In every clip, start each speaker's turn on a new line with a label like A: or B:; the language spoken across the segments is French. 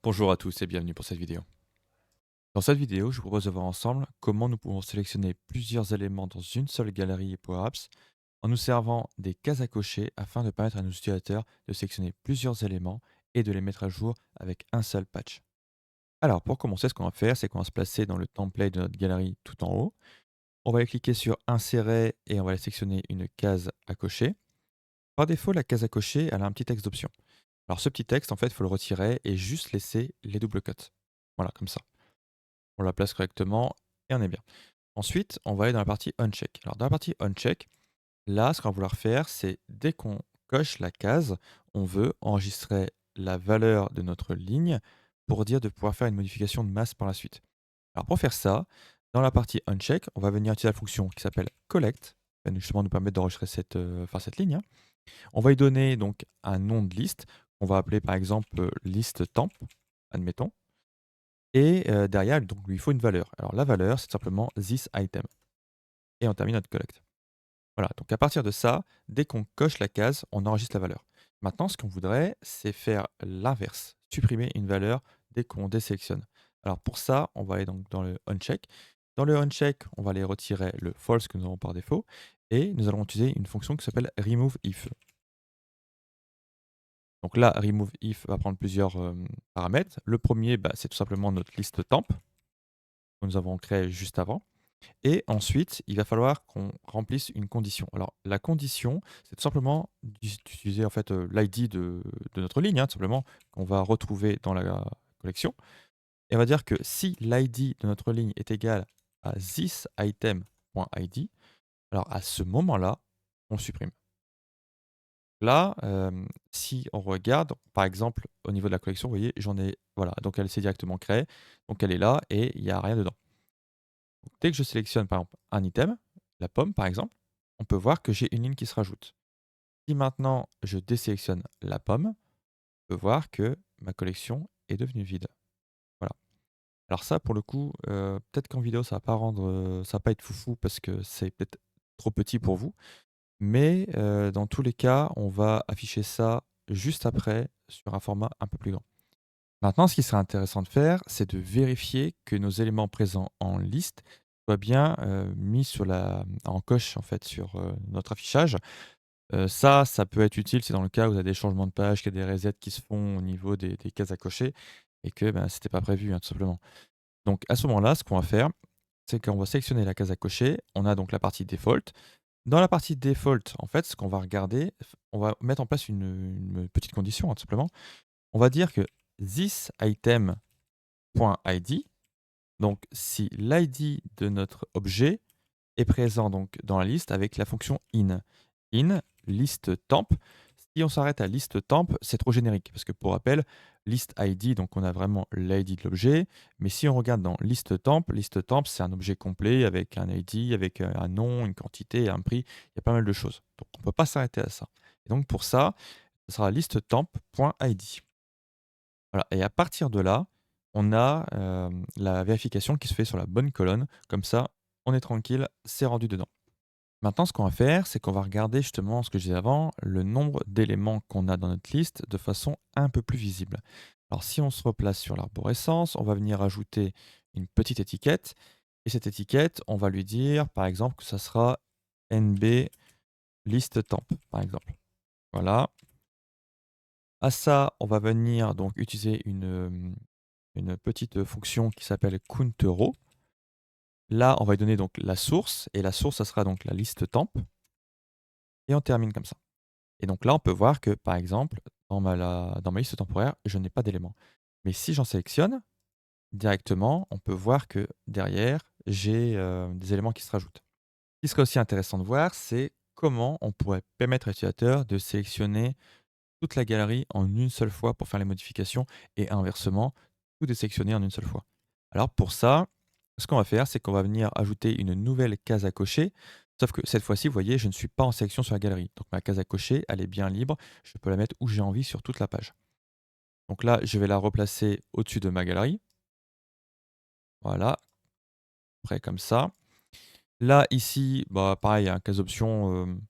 A: Bonjour à tous et bienvenue pour cette vidéo. Dans cette vidéo, je vous propose de voir ensemble comment nous pouvons sélectionner plusieurs éléments dans une seule galerie Power Apps en nous servant des cases à cocher afin de permettre à nos utilisateurs de sélectionner plusieurs éléments et de les mettre à jour avec un seul patch. Alors pour commencer, ce qu'on va faire, c'est qu'on va se placer dans le template de notre galerie tout en haut. On va aller cliquer sur Insérer et on va aller sélectionner une case à cocher. Par défaut, la case à cocher, elle a un petit texte d'option. Alors ce petit texte, en fait, il faut le retirer et juste laisser les double cotes. Voilà, comme ça. On la place correctement et on est bien. Ensuite, on va aller dans la partie uncheck. Alors dans la partie uncheck, là, ce qu'on va vouloir faire, c'est dès qu'on coche la case, on veut enregistrer la valeur de notre ligne pour dire de pouvoir faire une modification de masse par la suite. Alors pour faire ça, dans la partie uncheck, on va venir utiliser la fonction qui s'appelle collect, qui va justement nous permettre d'enregistrer cette ligne, hein. On va lui donner donc un nom de liste, qu'on va appeler par exemple liste temp, admettons. Et derrière, donc, lui, il faut une valeur. Alors la valeur, c'est simplement this item et on termine notre collect. Voilà, donc à partir de ça, dès qu'on coche la case, on enregistre la valeur. Maintenant, ce qu'on voudrait, c'est faire l'inverse, supprimer une valeur dès qu'on désélectionne. Alors pour ça, on va aller donc dans le uncheck. Dans le uncheck, on va aller retirer le false que nous avons par défaut et nous allons utiliser une fonction qui s'appelle remove if. Donc là, remove if va prendre plusieurs paramètres. Le premier, bah, c'est tout simplement notre liste temp que nous avons créée juste avant. Et ensuite, il va falloir qu'on remplisse une condition. Alors, la condition, c'est tout simplement d'utiliser en fait l'ID de notre ligne, hein, tout simplement, qu'on va retrouver dans la collection. Et on va dire que si l'ID de notre ligne est égal à thisitem.id, alors à ce moment-là, on supprime. Là, si on regarde, par exemple, au niveau de la collection, vous voyez, j'en ai, voilà, donc elle s'est directement créée, donc elle est là et il n'y a rien dedans. Donc, dès que je sélectionne par exemple un item, la pomme par exemple, on peut voir que j'ai une ligne qui se rajoute. Si maintenant je désélectionne la pomme, on peut voir que ma collection est devenue vide. Voilà. Alors ça, pour le coup, peut-être qu'en vidéo, ça va pas être foufou parce que c'est peut-être trop petit pour vous. Mais dans tous les cas, on va afficher ça juste après sur un format un peu plus grand. Maintenant, ce qui serait intéressant de faire, c'est de vérifier que nos éléments présents en liste soient bien, mis en coche, en fait, sur, notre affichage. Ça peut être utile, c'est dans le cas où vous avez des changements de page, qu'il y a des resets qui se font au niveau des cases à cocher et que, ben, c'était pas prévu, hein, tout simplement. Donc à ce moment-là, ce qu'on va faire, c'est qu'on va sélectionner la case à cocher. On a donc la partie default. Dans la partie default, en fait, ce qu'on va regarder, on va mettre en place une petite condition, hein, tout simplement. On va dire que this item .id, donc si l'id de notre objet est présent donc dans la liste avec la fonction in. In, liste temp. Si on s'arrête à liste temp, c'est trop générique parce que pour rappel, list id, donc on a vraiment l'id de l'objet. Mais si on regarde dans liste temp, c'est un objet complet avec un id, avec un nom, une quantité, un prix. Il y a pas mal de choses. Donc on ne peut pas s'arrêter à ça. Et donc pour ça, ce sera liste temp.id. Voilà, et à partir de là, on a, la vérification qui se fait sur la bonne colonne. Comme ça, on est tranquille, c'est rendu dedans. Maintenant, ce qu'on va faire, c'est qu'on va regarder justement ce que je disais avant, le nombre d'éléments qu'on a dans notre liste de façon un peu plus visible. Alors si on se replace sur l'arborescence, on va venir ajouter une petite étiquette et cette étiquette, on va lui dire par exemple que ça sera NB liste temp par exemple. Voilà. À ça, on va venir donc utiliser une petite fonction qui s'appelle countero. Là, on va lui donner donc la source et la source, ça sera donc la liste temp et on termine comme ça. Et donc là, on peut voir que, par exemple, dans ma liste temporaire, je n'ai pas d'éléments. Mais si j'en sélectionne, directement, on peut voir que derrière, j'ai des éléments qui se rajoutent. Ce qui serait aussi intéressant de voir, c'est comment on pourrait permettre à l'utilisateur de sélectionner toute la galerie en une seule fois pour faire les modifications et inversement, tout désélectionner en une seule fois. Alors pour ça, ce qu'on va faire, c'est qu'on va venir ajouter une nouvelle case à cocher. Sauf que cette fois-ci, vous voyez, je ne suis pas en sélection sur la galerie. Donc ma case à cocher, elle est bien libre. Je peux la mettre où j'ai envie sur toute la page. Donc là, je vais la replacer au-dessus de ma galerie. Voilà, près comme ça. Là, ici, bah, pareil, hein, case option,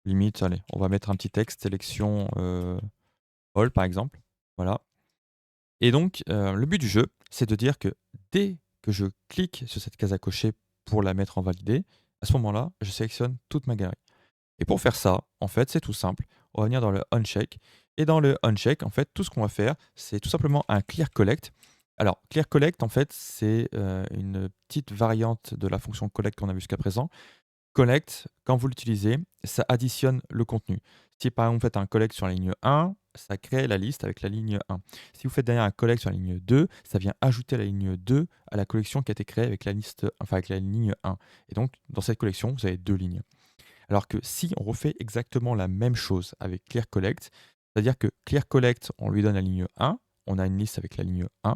A: limite, allez, on va mettre un petit texte, sélection all par exemple. Voilà. Et donc, le but du jeu, c'est de dire que dès que je clique sur cette case à cocher pour la mettre en validé, à ce moment-là, je sélectionne toute ma galerie. Et pour faire ça, en fait, c'est tout simple. On va venir dans le onCheck. Et dans le onCheck, en fait, tout ce qu'on va faire, c'est tout simplement un clear collect. Alors, clear collect, en fait, c'est une petite variante de la fonction collect qu'on a vu jusqu'à présent. Collect, quand vous l'utilisez, ça additionne le contenu. Si par exemple vous faites un collect sur la ligne 1, ça crée la liste avec la ligne 1. Si vous faites derrière un collect sur la ligne 2, ça vient ajouter la ligne 2 à la collection qui a été créée avec la liste, enfin avec la ligne 1. Et donc, dans cette collection, vous avez deux lignes. Alors que si on refait exactement la même chose avec Clear Collect, c'est-à-dire que Clear Collect, on lui donne la ligne 1, on a une liste avec la ligne 1,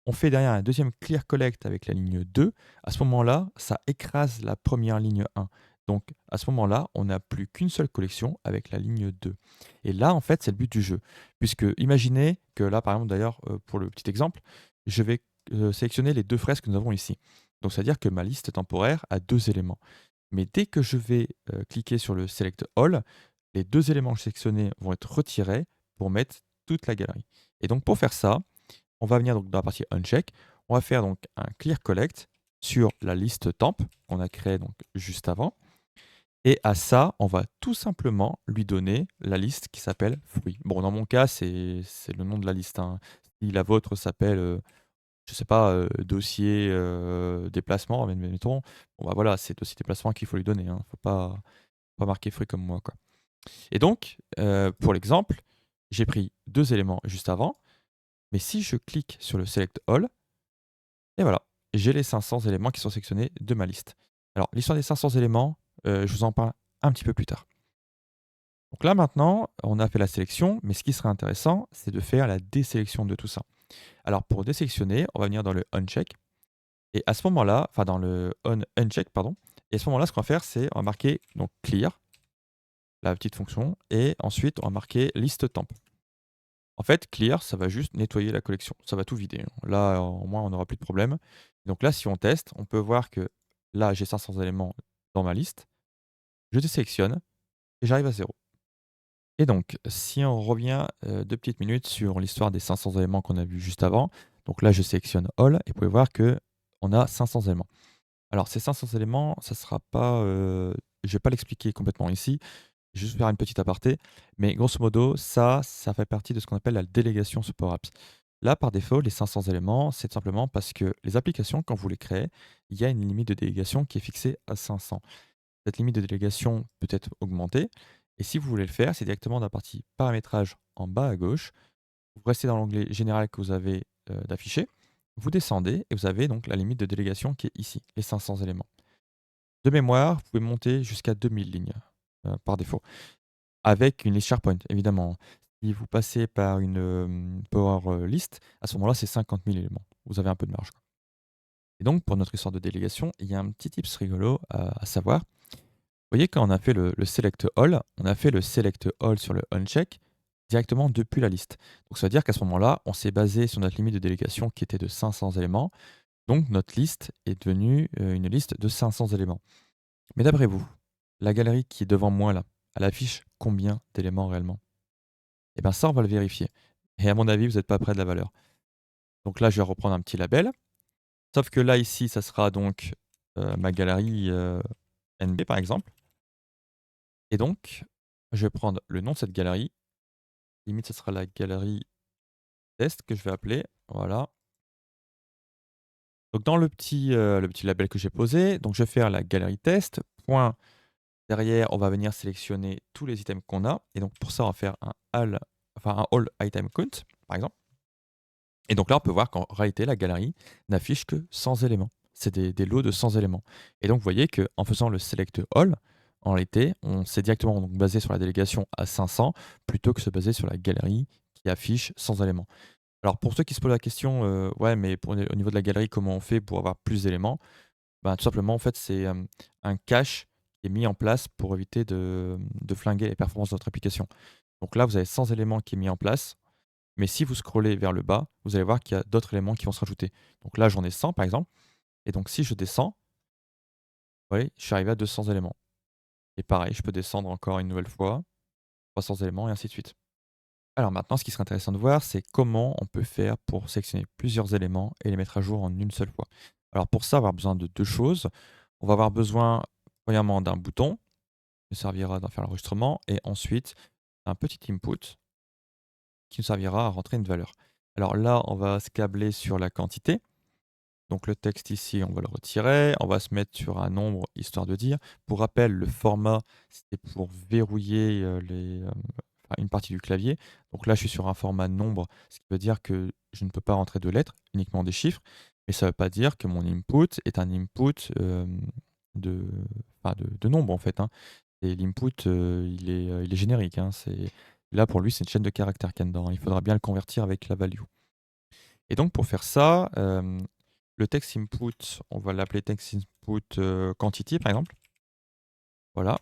A: on fait derrière un deuxième Clear Collect avec la ligne 2, à ce moment-là, ça écrase la première ligne 1. Donc à ce moment-là, on n'a plus qu'une seule collection avec la ligne 2. Et là, en fait, c'est le but du jeu. Puisque imaginez que là, par exemple, d'ailleurs, pour le petit exemple, je vais sélectionner les deux fraises que nous avons ici. Donc c'est-à-dire que ma liste temporaire a deux éléments. Mais dès que je vais cliquer sur le Select All, les deux éléments sélectionnés vont être retirés pour mettre toute la galerie. Et donc pour faire ça, on va venir donc dans la partie Uncheck, on va faire donc un Clear Collect sur la liste temp qu'on a créée donc juste avant. Et à ça, on va tout simplement lui donner la liste qui s'appelle fruits. Bon, dans mon cas, c'est le nom de la liste, hein. Si la vôtre s'appelle, je sais pas, dossier, déplacement, mettons, bon, bah, voilà, c'est dossier déplacement qu'il faut lui donner, hein. Faut pas marquer fruits comme moi, quoi. Et donc, pour l'exemple, j'ai pris 2 éléments juste avant, mais si je clique sur le select all, et voilà, j'ai les 500 éléments qui sont sélectionnés de ma liste. Alors, l'histoire des 500 éléments, je vous en parle un petit peu plus tard. Donc là, maintenant, on a fait la sélection, mais ce qui serait intéressant, c'est de faire la désélection de tout ça. Alors, pour désélectionner, on va venir dans le uncheck. Et à ce moment-là, enfin dans le uncheck, pardon, et à ce moment-là, ce qu'on va faire, c'est on va marquer donc clear, la petite fonction, et ensuite on va marquer liste temp. En fait, clear, ça va juste nettoyer la collection, ça va tout vider, hein. Là, au moins, on n'aura plus de problème. Donc là, si on teste, on peut voir que là, j'ai 500 éléments dans ma liste, je désélectionne et j'arrive à 0. Et donc, si on revient 2 petites minutes sur l'histoire des 500 éléments qu'on a vu juste avant, donc là, je sélectionne all et vous pouvez voir que on a 500 éléments. Alors ces 500 éléments, ça sera pas, je vais pas l'expliquer complètement ici, je vais juste faire une petite aparté, mais grosso modo, ça fait partie de ce qu'on appelle la délégation sur Power Apps. Là, par défaut, les 500 éléments, c'est tout simplement parce que les applications, quand vous les créez, il y a une limite de délégation qui est fixée à 500. Cette limite de délégation peut être augmentée, et si vous voulez le faire, c'est directement dans la partie paramétrage en bas à gauche. Vous restez dans l'onglet général que vous avez d'afficher, vous descendez et vous avez donc la limite de délégation qui est ici, les 500 éléments. De mémoire, vous pouvez monter jusqu'à 2000 lignes par défaut, avec une liste SharePoint, évidemment. Si vous passez par une Power List, à ce moment-là, c'est 50 000 éléments. Vous avez un peu de marge, quoi. Et donc, pour notre histoire de délégation, il y a un petit tips rigolo à savoir. Vous voyez, quand on a fait le Select All, on a fait le Select All sur le Uncheck directement depuis la liste. Donc, ça veut dire qu'à ce moment-là, on s'est basé sur notre limite de délégation qui était de 500 éléments. Donc, notre liste est devenue une liste de 500 éléments. Mais d'après vous, la galerie qui est devant moi là, elle affiche combien d'éléments réellement? Eh bien ça, on va le vérifier. Et à mon avis, vous n'êtes pas près de la valeur. Donc là, je vais reprendre un petit label. Sauf que là, ici, ça sera donc ma galerie NB par exemple. Et donc, je vais prendre le nom de cette galerie. Limite, ce sera la galerie test que je vais appeler. Voilà. Donc dans le petit label que j'ai posé, donc je vais faire la galerie test. Point. Derrière, on va venir sélectionner tous les items qu'on a. Et donc pour ça, on va faire un all item count, par exemple. Et donc là, on peut voir qu'en réalité, la galerie n'affiche que 100 éléments. C'est des lots de 100 éléments. Et donc vous voyez qu'en faisant le select all, en réalité, on s'est directement donc basé sur la délégation à 500 plutôt que se baser sur la galerie qui affiche 100 éléments. Alors pour ceux qui se posent la question, ouais, mais au niveau de la galerie, comment on fait pour avoir plus d'éléments? Ben, tout simplement, en fait, c'est un cache qui est mis en place pour éviter de flinguer les performances de votre application. Donc là, vous avez 100 éléments qui est mis en place, mais si vous scrollez vers le bas, vous allez voir qu'il y a d'autres éléments qui vont se rajouter. Donc là, j'en ai 100 par exemple, et donc si je descends, vous voyez, je suis arrivé à 200 éléments. Et pareil, je peux descendre encore une nouvelle fois, 300 éléments et ainsi de suite. Alors maintenant, ce qui serait intéressant de voir, c'est comment on peut faire pour sélectionner plusieurs éléments et les mettre à jour en une seule fois. Alors pour ça, on va avoir besoin de 2 choses. On va avoir besoin, premièrement, d'un bouton qui nous servira d'en faire l'enregistrement et ensuite un petit input qui nous servira à rentrer une valeur. Alors là, on va se câbler sur la quantité. Donc le texte ici, on va le retirer. On va se mettre sur un nombre, histoire de dire. Pour rappel, le format, c'était pour verrouiller enfin, une partie du clavier. Donc là, je suis sur un format nombre, ce qui veut dire que je ne peux pas rentrer de lettres, uniquement des chiffres. Mais ça ne veut pas dire que mon input est un input de, enfin, de nombre, en fait, hein. Et l'input, il est générique, hein. Là, pour lui, c'est une chaîne de caractères qu'il y a dedans. Il faudra bien le convertir avec la value. Et donc, pour faire ça, le text input, on va l'appeler text input quantity, par exemple. Voilà.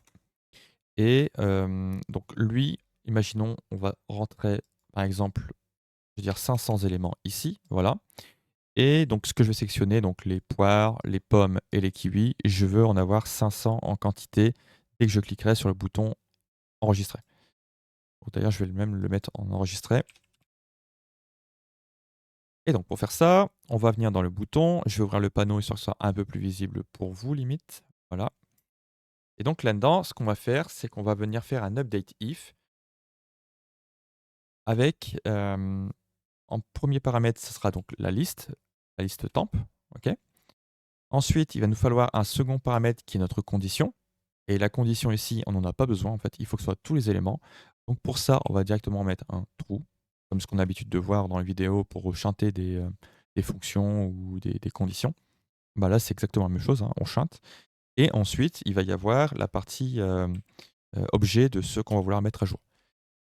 A: Et donc, lui, imaginons, on va rentrer, par exemple, je veux dire 500 éléments ici. Voilà. Et donc, ce que je vais sélectionner, donc les poires, les pommes et les kiwis, je veux en avoir 500 en quantité dès que je cliquerai sur le bouton enregistrer. D'ailleurs, je vais même le mettre en enregistré. Et donc pour faire ça, on va venir dans le bouton, je vais ouvrir le panneau histoire que ce soit un peu plus visible pour vous limite. Voilà. Et donc là-dedans, ce qu'on va faire, c'est qu'on va venir faire un update if avec en premier paramètre, ce sera donc la liste temp. Ok. Ensuite, il va nous falloir un second paramètre qui est notre condition. Et la condition ici, on n'en a pas besoin en fait, il faut que ce soit tous les éléments. Donc pour ça, on va directement mettre un true, comme ce qu'on a l'habitude de voir dans les vidéos pour chanter des fonctions ou des conditions. Bah là, c'est exactement la même chose, hein, on chante. Et ensuite, il va y avoir la partie objet de ce qu'on va vouloir mettre à jour.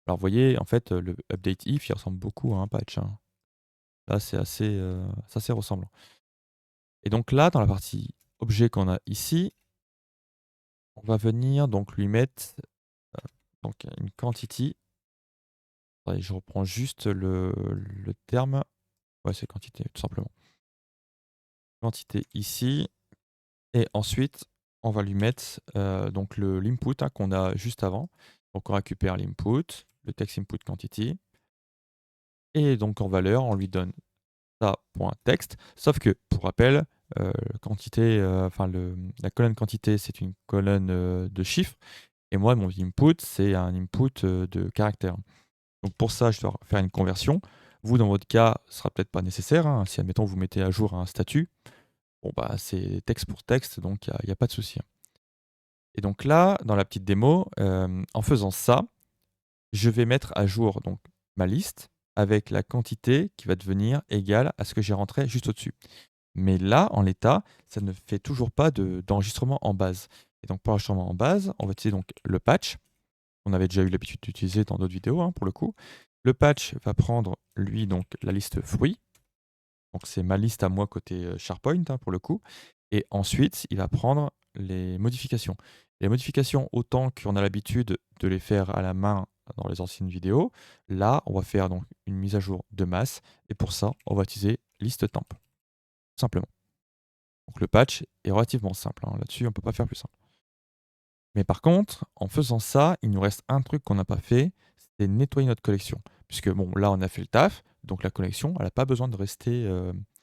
A: Alors vous voyez, en fait, le update if, il ressemble beaucoup à un patch, hein. Là, c'est assez ressemblant. Et donc là, dans la partie objet qu'on a ici, on va venir donc lui mettre donc une quantity. Attendez, je reprends juste le terme. Ouais, c'est quantité, tout simplement. Quantité ici. Et ensuite, on va lui mettre donc l'input hein, qu'on a juste avant. Donc on récupère l'input, le text input quantity. Et donc en valeur, on lui donne ça.text. Sauf que, pour rappel, quantité, la colonne quantité, c'est une colonne de chiffres. Et moi, mon input, c'est un input de caractères. Donc pour ça, je dois faire une conversion. Vous, dans votre cas, ce sera peut-être pas nécessaire, hein. Si, admettons, vous mettez à jour un statut, bon, bah, c'est texte pour texte, donc il n'y a pas de souci. Et donc là, dans la petite démo, en faisant ça, je vais mettre à jour donc, ma liste avec la quantité qui va devenir égale à ce que j'ai rentré juste au-dessus. Mais là, en l'état, ça ne fait toujours pas d'enregistrement en base. Et donc pour l'enregistrement en base, on va utiliser donc le patch. On avait déjà eu l'habitude d'utiliser dans d'autres vidéos, hein, pour le coup. Le patch va prendre, lui, donc la liste fruits. Donc c'est ma liste à moi côté SharePoint, hein, pour le coup. Et ensuite, il va prendre les modifications. Les modifications, autant qu'on a l'habitude de les faire à la main dans les anciennes vidéos, là, on va faire donc une mise à jour de masse. Et pour ça, on va utiliser liste temp, tout simplement. Donc le patch est relativement simple, hein. Là-dessus, on ne peut pas faire plus simple. Mais par contre, en faisant ça, il nous reste un truc qu'on n'a pas fait, c'est nettoyer notre collection. Puisque bon, là, on a fait le taf, donc la collection, elle n'a pas besoin de rester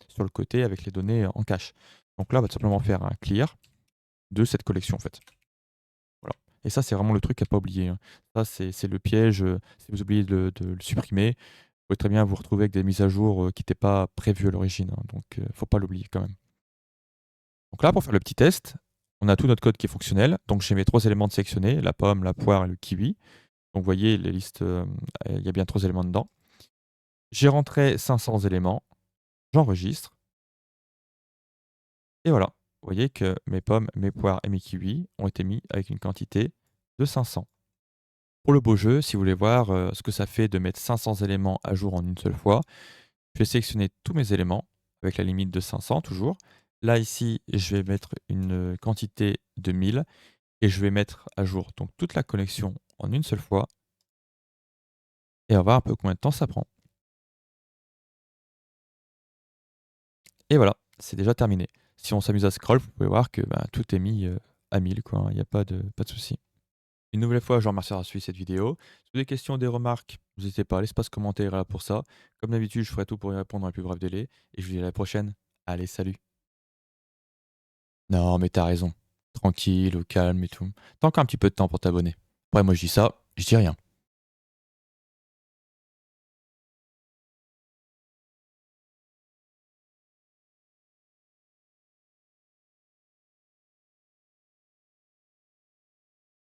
A: sur le côté avec les données en cache. Donc là, on va tout simplement faire un clear de cette collection, en fait. Voilà. Et ça, c'est vraiment le truc à pas oublier, hein. Ça, c'est le piège. Si vous oubliez de le supprimer, vous pouvez très bien vous retrouver avec des mises à jour qui n'étaient pas prévues à l'origine, hein. Donc, il ne faut pas l'oublier quand même. Donc là, pour faire le petit test, on a tout notre code qui est fonctionnel. Donc j'ai mes 3 éléments de sélectionnés, la pomme, la poire et le kiwi. Donc vous voyez, les listes, il y a bien 3 éléments dedans. J'ai rentré 500 éléments, j'enregistre. Et voilà, vous voyez que mes pommes, mes poires et mes kiwis ont été mis avec une quantité de 500. Pour le beau jeu, si vous voulez voir ce que ça fait de mettre 500 éléments à jour en une seule fois, je vais sélectionner tous mes éléments avec la limite de 500 toujours. Là, ici, je vais mettre une quantité de 1000 et je vais mettre à jour donc toute la collection en une seule fois et on va voir un peu combien de temps ça prend. Et voilà, c'est déjà terminé. Si on s'amuse à scroll, vous pouvez voir que tout est mis à 1000, quoi, hein. Il n'y a pas de souci. Une nouvelle fois, je vous remercie d'avoir suivi cette vidéo. Si vous avez des questions ou des remarques, n'hésitez pas, l'espace commentaire est là pour ça. Comme d'habitude, je ferai tout pour y répondre dans les plus brefs délais et je vous dis à la prochaine. Allez, salut. Non, mais t'as raison. Tranquille, au calme et tout. T'as encore un petit peu de temps pour t'abonner. Après, moi, je dis ça, je dis rien.